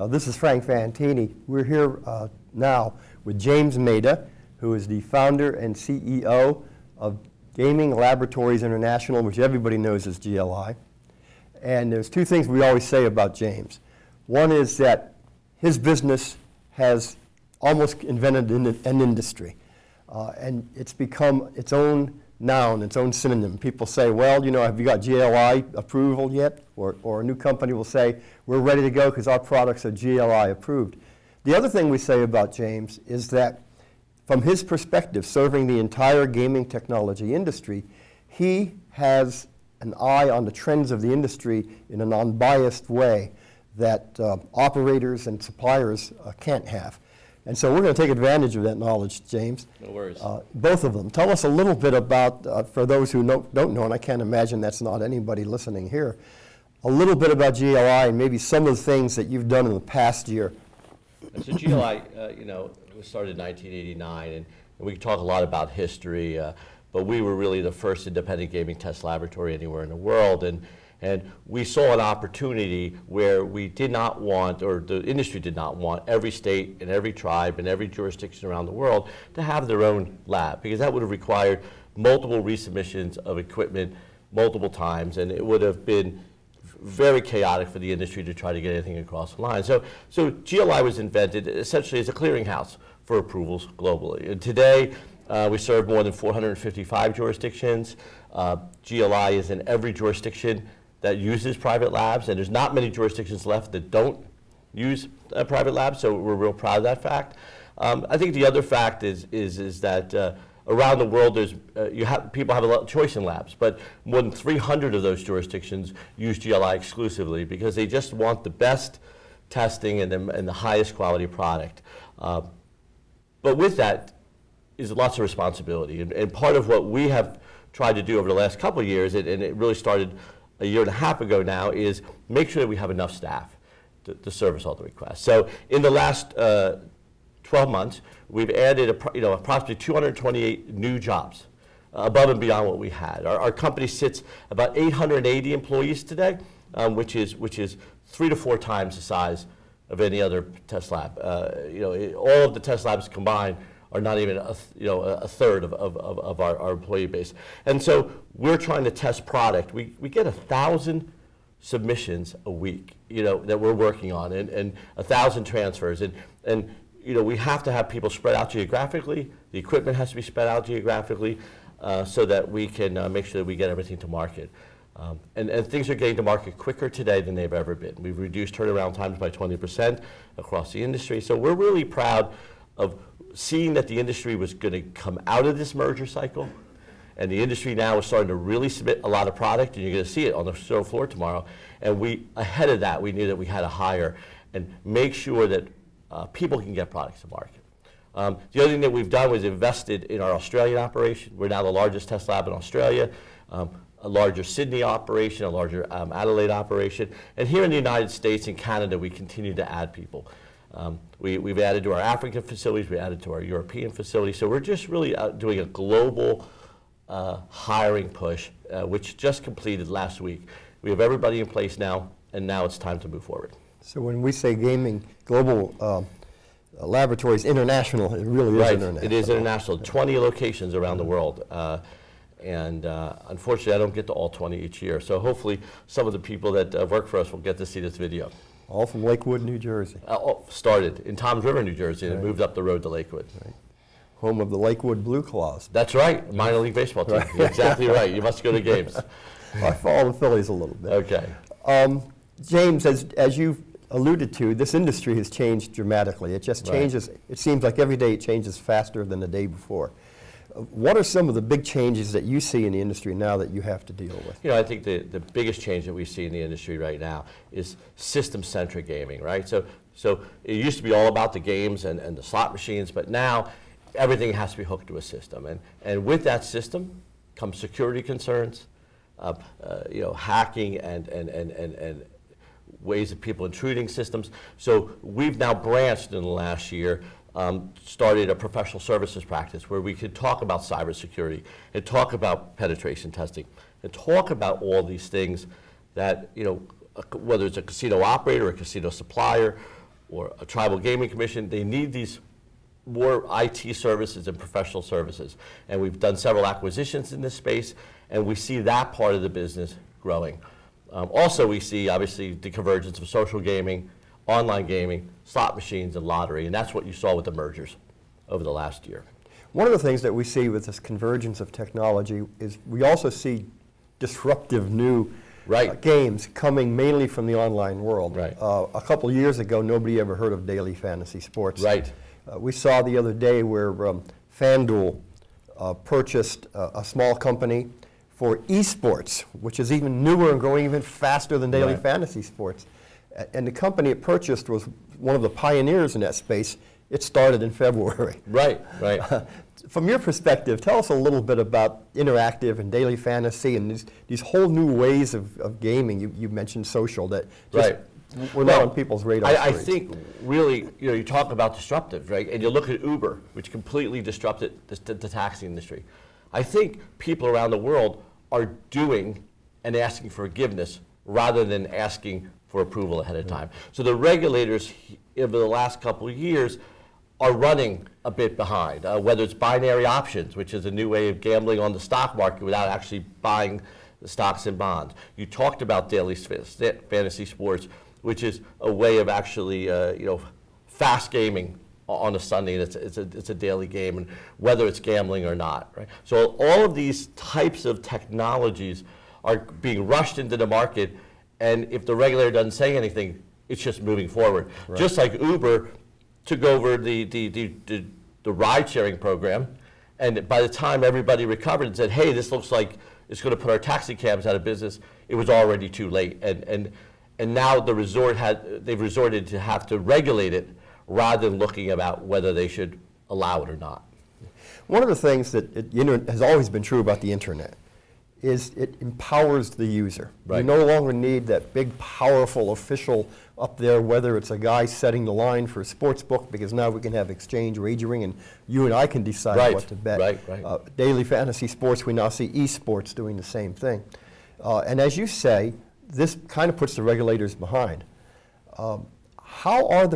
This is Frank Fantini. We're here now with James Maida, who is the founder and CEO of Gaming Laboratories International, which everybody knows as GLI. And there's two things we always say about James. One is that his business has almost invented an industry, and it's become its own noun, its own synonym. People say, well, you know, have you got GLI approval yet? Or a new company will say, we're ready to go because our products are GLI approved. The other thing we say about James is that from his perspective, serving the entire gaming technology industry, he has an eye on the trends of the industry in an unbiased way that operators and suppliers can't have. And so we're going to take advantage of that knowledge, James. No worries. Both of them. Tell us a little bit about, for those who don't know, and I can't imagine that's not anybody listening here, a little bit about GLI and maybe some of the things that you've done in the past year. So GLI, was started in 1989, and we can talk a lot about history, but we were really the first independent gaming test laboratory anywhere in the world. And we saw an opportunity where we did not want, or the industry did not want, every state and every tribe and every jurisdiction around the world to have their own lab, because that would have required multiple resubmissions of equipment multiple times, and it would have been very chaotic for the industry to try to get anything across the line. So GLI was invented essentially as a clearinghouse for approvals globally. And today, we serve more than 455 jurisdictions. GLI is in every jurisdiction that uses private labs, and there's not many jurisdictions left that don't use private labs, so we're real proud of that fact. I think the other fact is that around the world, people have a lot of choice in labs, but more than 300 of those jurisdictions use GLI exclusively because they just want the best testing and the highest quality product. But with that is lots of responsibility, and part of what we have tried to do over the last couple of years, and it really started a year and a half ago now, is make sure that we have enough staff to service all the requests. So in the last 12 months, we've added approximately 228 new jobs above and beyond what we had. Our company sits about 880 employees today, which is 3 to 4 times the size of any other test lab. All of the test labs combined are not even a third of our employee base. And so we're trying to test product. We get 1,000 submissions a week, that we're working on, and 1,000 transfers. And we have to have people spread out geographically. The equipment has to be spread out geographically so that we can make sure that we get everything to market. And things are getting to market quicker today than they've ever been. We've reduced turnaround times by 20% across the industry. So we're really proud of seeing that the industry was going to come out of this merger cycle, and the industry now is starting to really submit a lot of product, and you're going to see it on the show floor tomorrow. And ahead of that, we knew that we had to hire and make sure that people can get products to market. The other thing that we've done was invested in our Australian operation. We're now the largest test lab in Australia, a larger Sydney operation, a larger Adelaide operation. And here in the United States and Canada, we continue to add people. We've added to our African facilities, we added to our European facilities. So we're just really doing a global hiring push, which just completed last week. We have everybody in place now, and now it's time to move forward. So when we say gaming, global laboratories international, it really is international. It is international, 20 locations around the world. And unfortunately, I don't get to all 20 each year. So hopefully some of the people that work for us will get to see this video. All from Lakewood, New Jersey. Started in Toms River, New Jersey, and moved up the road to Lakewood. Right. Home of the Lakewood Blue Claws. That's right, minor league baseball team. Right. You're exactly right. You must go to games. I follow the Phillies a little bit. Okay. James, as you've alluded to, this industry has changed dramatically. It just changes. Right. It seems like every day it changes faster than the day before. What are some of the big changes that you see in the industry now that you have to deal with? I think the biggest change that we see in the industry right now is system-centric gaming, right? So it used to be all about the games and the slot machines, but now everything has to be hooked to a system. And with that system comes security concerns, hacking and ways of people intruding systems. So we've now branched in the last year, started a professional services practice where we could talk about cybersecurity and talk about penetration testing and talk about all these things that, whether it's a casino operator, a casino supplier, or a tribal gaming commission. They need these more IT services and professional services. And we've done several acquisitions in this space, and we see that part of the business growing. Also, we see, obviously, the convergence of social gaming, online gaming, slot machines, and lottery, and that's what you saw with the mergers over the last year. One of the things that we see with this convergence of technology is we also see disruptive new games coming mainly from the online world. Right. A couple of years ago, nobody ever heard of daily fantasy sports. Right. We saw the other day where FanDuel purchased a small company for esports, which is even newer and growing even faster than daily fantasy sports. And the company it purchased was one of the pioneers in that space. It started in February. Right. From your perspective, tell us a little bit about interactive and daily fantasy and these whole new ways of gaming. You mentioned social that just were not on people's radar I screens. think really, you talk about disruptive, right? And you look at Uber, which completely disrupted the taxi industry. I think people around the world are doing and asking for forgiveness rather than asking for approval ahead of time. So the regulators over the last couple of years are running a bit behind, whether it's binary options, which is a new way of gambling on the stock market without actually buying the stocks and bonds. You talked about daily fantasy sports, which is a way of actually, fast gaming on a Sunday. It's a daily game, and whether it's gambling or not, right? So all of these types of technologies are being rushed into the market, and if the regulator doesn't say anything, it's just moving forward. Right. Just like Uber took over the ride-sharing program, and by the time everybody recovered and said, hey, this looks like it's going to put our taxi cabs out of business, it was already too late. And now they've resorted to have to regulate it rather than looking about whether they should allow it or not. One of the things that has always been true about the internet is it empowers the user. Right. You no longer need that big, powerful official up there, whether it's a guy setting the line for a sports book, because now we can have exchange wagering and you and I can decide what to bet. Right. Daily fantasy sports, we now see esports doing the same thing. And as you say, this kind of puts the regulators behind. How are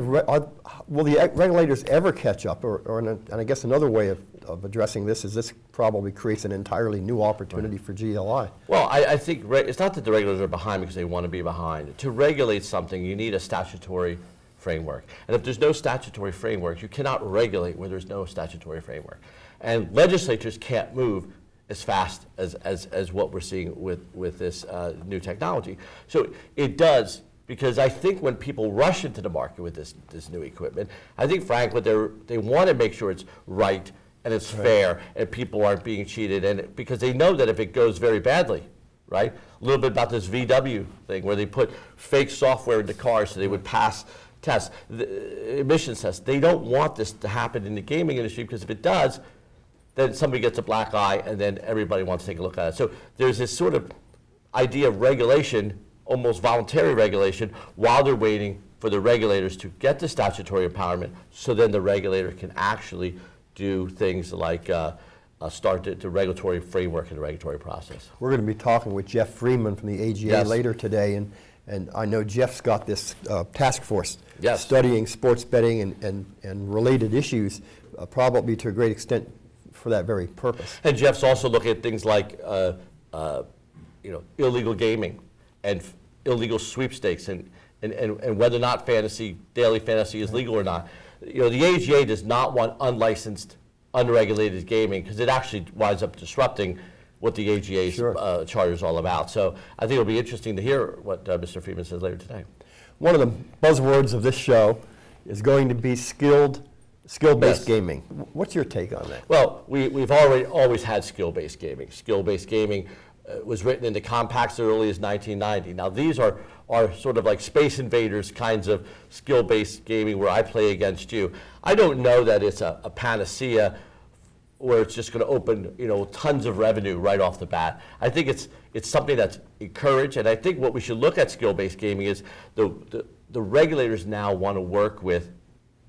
will the regulators ever catch up? And I guess another way of addressing this is this probably creates an entirely new opportunity for GLI. Well, I think it's not that the regulators are behind because they want to be behind. To regulate something, you need a statutory framework. And if there's no statutory framework, you cannot regulate where there's no statutory framework. And legislatures can't move as fast as what we're seeing with this new technology. So it does. Because I think when people rush into the market with this new equipment, I think, frankly, they want to make sure it's right and it's fair and people aren't being cheated, and because they know that if it goes very badly, right? A little bit about this VW thing where they put fake software into cars so they would pass tests, the emissions tests. They don't want this to happen in the gaming industry, because if it does, then somebody gets a black eye and then everybody wants to take a look at it. So there's this sort of idea of regulation, almost voluntary regulation, while they're waiting for the regulators to get the statutory empowerment, so then the regulator can actually do things like start the regulatory framework and the regulatory process. We're going to be talking with Jeff Freeman from the AGA later today, and I know Jeff's got this task force studying sports betting and related issues, probably to a great extent for that very purpose. And Jeff's also looking at things like illegal gaming and illegal sweepstakes and whether or not daily fantasy is legal or not. The AGA does not want unlicensed, unregulated gaming, because it actually winds up disrupting what the AGA's charter is all about. So I think it'll be interesting to hear what Mr. Freeman says later today. One of the buzzwords of this show is going to be skill-based gaming. What's your take on that? Well, we've always had skill-based gaming. Skill-based gaming was written into compacts as early as 1990. Now these are sort of like Space Invaders kinds of skill-based gaming where I play against you. I don't know that it's a panacea where it's just going to open tons of revenue right off the bat. I think it's something that's encouraged, and I think what we should look at skill-based gaming is the regulators now want to work with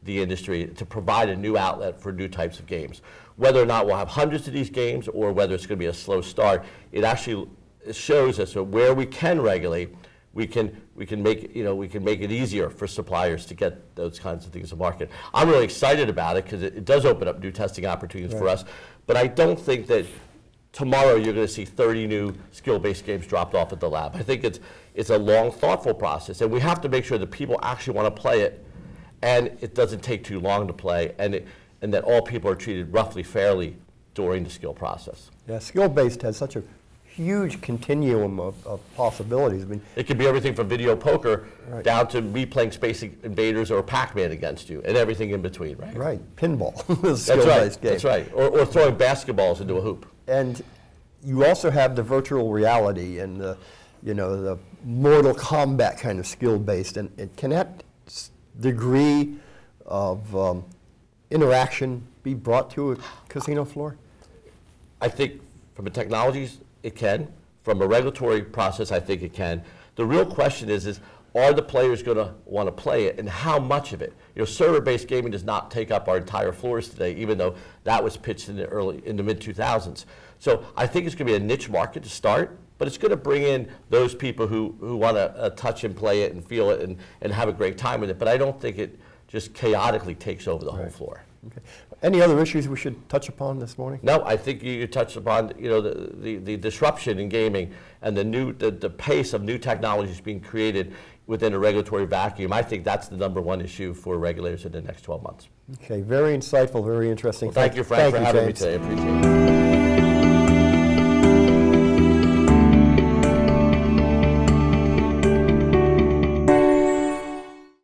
the industry to provide a new outlet for new types of games. Whether or not we'll have hundreds of these games or whether it's going to be a slow start, it actually shows us where we can regulate, we can make it easier for suppliers to get those kinds of things to market. I'm really excited about it because it does open up new testing opportunities for us. But I don't think that tomorrow you're going to see 30 new skill-based games dropped off at the lab. I think it's a long, thoughtful process, and we have to make sure that people actually want to play it, and it doesn't take too long to play, and that all people are treated roughly fairly during the skill process. Yeah, skill-based has such a huge continuum of possibilities. I mean, it could be everything from video poker down to me playing Space Invaders or Pac-Man against you, and everything in between, right? Right, pinball is a skill-based game. That's right, or throwing basketballs into a hoop. And you also have the virtual reality and the Mortal Kombat kind of skill-based, and can that degree of interaction be brought to a casino floor? I think from a technologies, it can. From a regulatory process, I think it can. The real question is are the players going to want to play it, and how much of it? Server-based gaming does not take up our entire floors today, even though that was pitched in the mid-2000s. So I think it's going to be a niche market to start, but it's going to bring in those people who want to touch and play it and feel it and have a great time with it. But I don't think it just chaotically takes over the whole floor. Okay. Any other issues we should touch upon this morning? No, I think you touched upon the disruption in gaming and the pace of new technologies being created within a regulatory vacuum. I think that's the #1 issue for regulators in the next 12 months. Okay, very insightful, very interesting. Well, thank you, Frank, for having me today. I appreciate it.